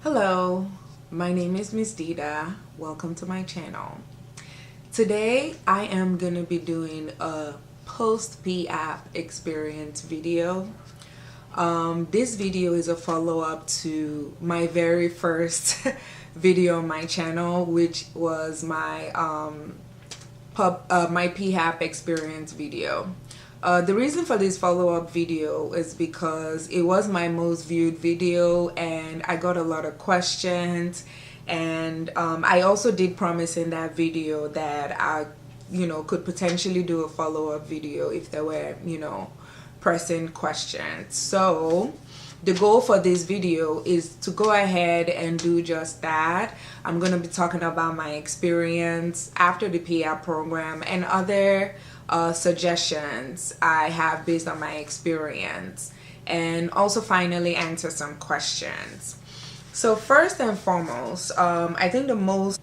Hello, my name is Miss Dita. Welcome to my channel. Today I am going to be doing a post PHAP experience video. This video is a follow-up to my very first video on my channel, which was my my PHAP experience video. The reason for this follow-up video is because it was my most viewed video and I got a lot of questions, and I also did promise in that video that I could potentially do a follow-up video if there were pressing questions. So the goal for this video is to go ahead and do just that. I'm going to be talking about my experience after the PHAP program and other suggestions I have based on my experience, and also finally answer some questions. So first and foremost, I think the most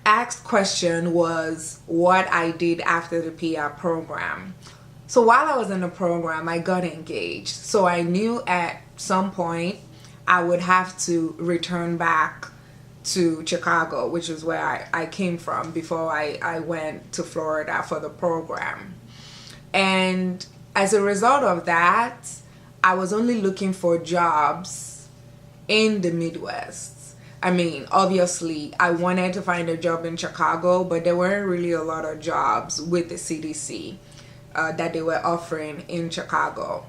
asked question was what I did after the PHAP program. So while I was in the program, I got engaged. So I knew at some point I would have to return back to Chicago, which is where I came from before I went to Florida for the program. And as a result of that, I was only looking for jobs in the Midwest. I mean, obviously, I wanted to find a job in Chicago, but there weren't really a lot of jobs with the CDC that they were offering in Chicago.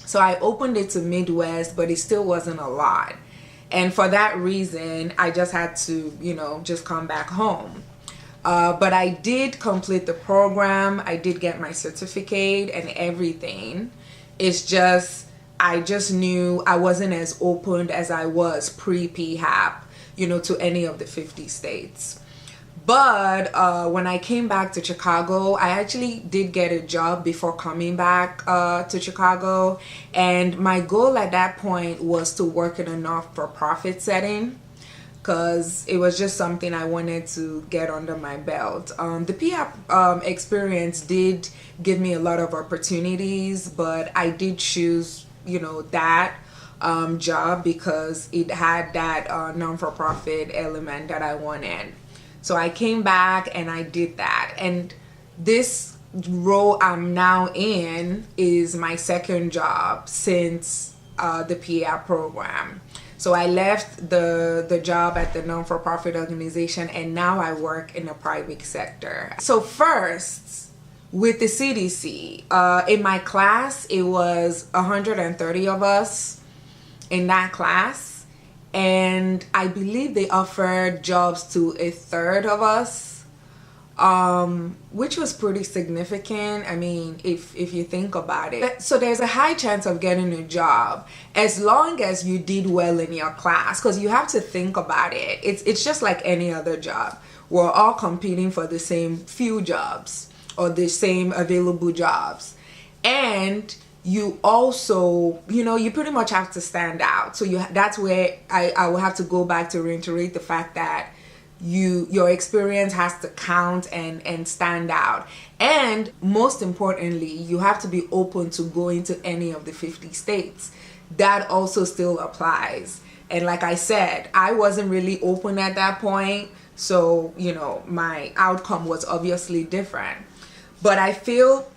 So I opened it to Midwest, but it still wasn't a lot. And for that reason, I just had to, just come back home. But I did complete the program. I did get my certificate and everything. It's just, I just knew I wasn't as open as I was pre-PHAP, to any of the 50 states. But when I came back to Chicago, I actually did get a job before coming back to Chicago. And my goal at that point was to work in a not-for-profit setting, because it was just something I wanted to get under my belt. The PHAP experience did give me a lot of opportunities, but I did choose, that job because it had that non-for-profit element that I wanted. So I came back and I did that. And this role I'm now in is my second job since the PHAP program. So I left the job at the non-for-profit organization and now I work in the private sector. So first, with the CDC, in my class, it was 130 of us in that class. And I believe they offered jobs to a third of us, which was pretty significant. I mean, if you think about it. So there's a high chance of getting a job as long as you did well in your class, because you have to think about it. It's just like any other job. We're all competing for the same few jobs or the same available jobs. And you also, you pretty much have to stand out. So that's where I will have to go back to reiterate the fact that your experience has to count and stand out. And most importantly, you have to be open to going to any of the 50 states. That also still applies. And like I said, I wasn't really open at that point. So, my outcome was obviously different. But I feel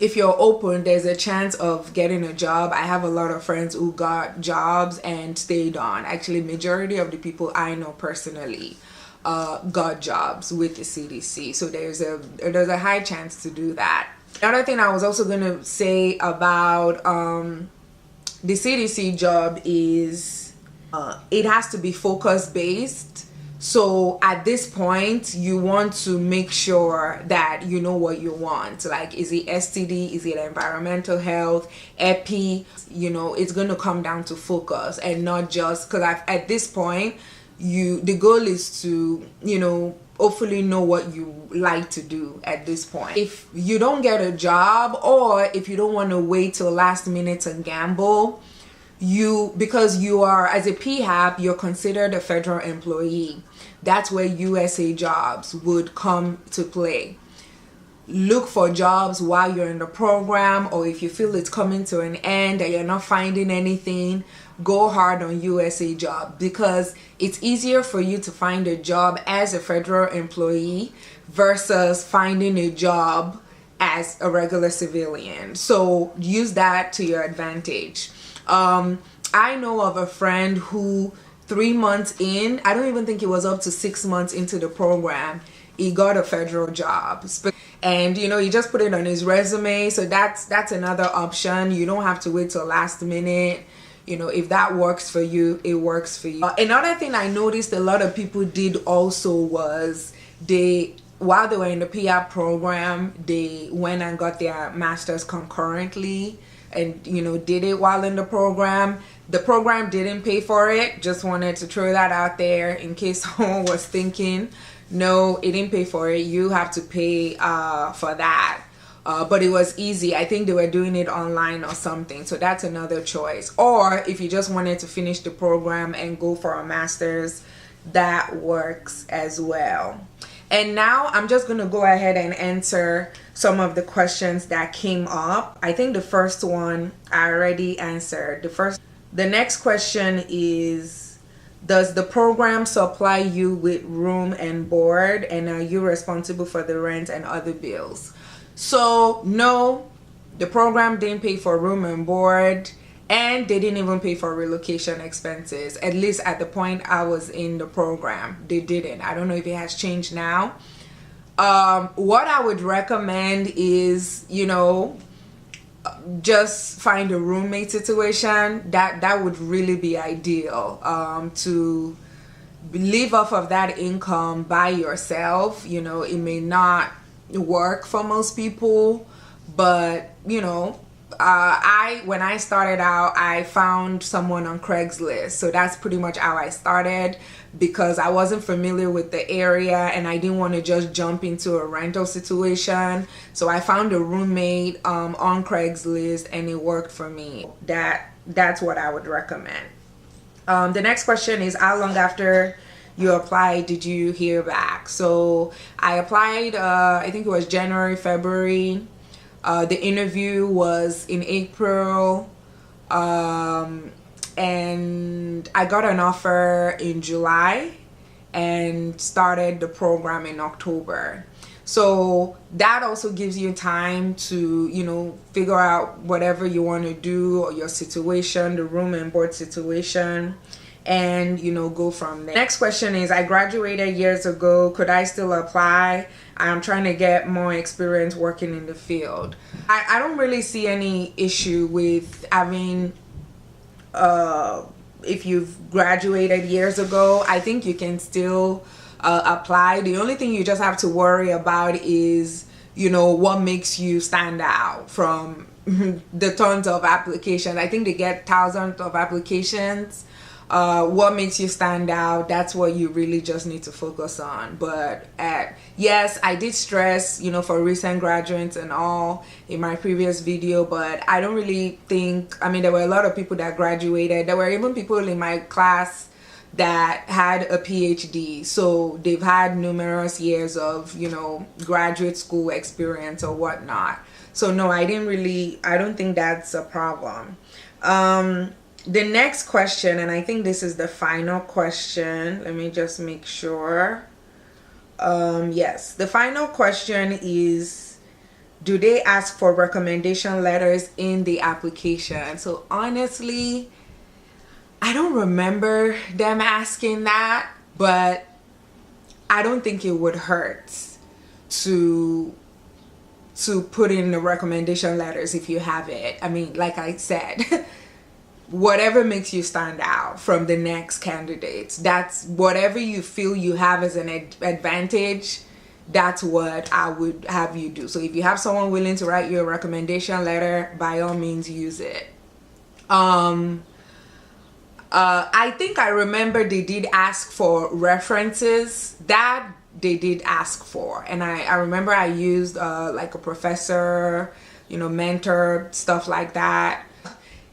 if you're open, there's a chance of getting a job. I have a lot of friends who got jobs and stayed on. Actually, majority of the people I know personally got jobs with the CDC. So there's a high chance to do that. Another thing I was also going to say about the CDC job is it has to be focus based. So at this point, you want to make sure that you know what you want. Like, is it STD? Is it environmental health? EPI? It's going to come down to focus and not just, because at this point, the goal is to, hopefully know what you like to do at this point. If you don't get a job, or if you don't want to wait till last minute and gamble, because you are, as a PHAP, you're considered a federal employee. That's where USA jobs would come to play. Look for jobs while you're in the program, or if you feel it's coming to an end and you're not finding anything, go hard on USA job, because it's easier for you to find a job as a federal employee versus finding a job as a regular civilian. So use that to your advantage. I know of a friend who 3 months in, I don't even think it was up to 6 months into the program, he got a federal job. And you know, he just put it on his resume. So that's another option. You don't have to wait till last minute. You know, if that works for you, it works for you. Another thing I noticed a lot of people did also was while they were in the PHAP program, they went and got their master's concurrently and, you know, did it while in the program. The program didn't pay for it. Just wanted to throw that out there in case someone was thinking. No, it didn't pay for it. You have to pay for that. But it was easy. I think they were doing it online or something. So that's another choice. Or if you just wanted to finish the program and go for a master's, that works as well. And now I'm just going to go ahead and answer some of the questions that came up. I think the first one I already answered. The next question is, does the program supply you with room and board, and are you responsible for the rent and other bills? So no, the program didn't pay for room and board, and they didn't even pay for relocation expenses. At least at the point I was in the program, they didn't. I don't know if it has changed now. What I would recommend is, you know, just find a roommate situation. That would really be ideal, to live off of that income by yourself. You know, it may not work for most people, but you know, when I started out, I found someone on Craigslist. So that's pretty much how I started, because I wasn't familiar with the area and I didn't want to just jump into a rental situation. So I found a roommate on Craigslist, and it worked for me. That's what I would recommend. The next question is, how long after you applied did you hear back? So I applied, I think it was January, February. The interview was in April, and I got an offer in July and started the program in October. So that also gives you time to, you know, figure out whatever you want to do, or your situation, the room and board situation, and you know, go from there. Next question is, I graduated years ago, could I still apply? I'm trying to get more experience working in the field. I don't really see any issue with having, if you've graduated years ago, I think you can still apply. The only thing you just have to worry about is, you know, what makes you stand out from the tons of applications. I think they get thousands of applications. What makes you stand out, that's what you really just need to focus on. But yes, I did stress, you know, for recent graduates and all in my previous video, but I don't really think, I mean, there were a lot of people that graduated. There were even people in my class that had a PhD, so they've had numerous years of, you know, graduate school experience or whatnot. So no, I don't think that's a problem. The next question, and I think this is the final question, let me just make sure. Yes, the final question is, do they ask for recommendation letters in the application? So honestly, I don't remember them asking that, but I don't think it would hurt to put in the recommendation letters if you have it. I mean, like I said, whatever makes you stand out from the next candidates, that's whatever you feel you have as an advantage, that's what I would have you do. So if you have someone willing to write you a recommendation letter, by all means use it. I think I remember they did ask for references. That they did ask for, and I remember I used like a professor, you know, mentor, stuff like that.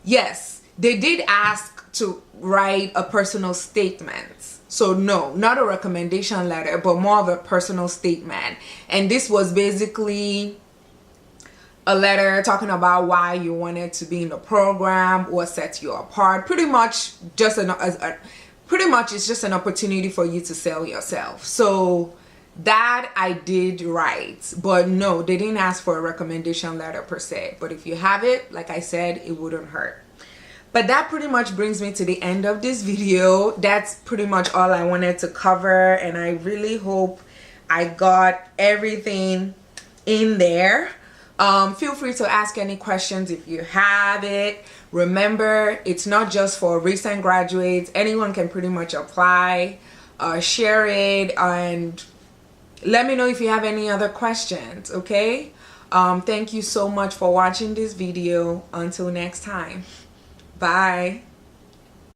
Yes, they did ask to write a personal statement. So no, not a recommendation letter, but more of a personal statement. And this was basically a letter talking about why you wanted to be in the program, what sets you apart. Pretty much it's just an opportunity for you to sell yourself. So that I did right, but no, they didn't ask for a recommendation letter per se. But if you have it, like I said, it wouldn't hurt. But that pretty much brings me to the end of this video. That's pretty much all I wanted to cover, and I really hope I got everything in there. Feel free to ask any questions if you have it. Remember, it's not just for recent graduates. Anyone can pretty much apply. Share it and let me know if you have any other questions, okay? Thank you so much for watching this video. Until next time. Bye.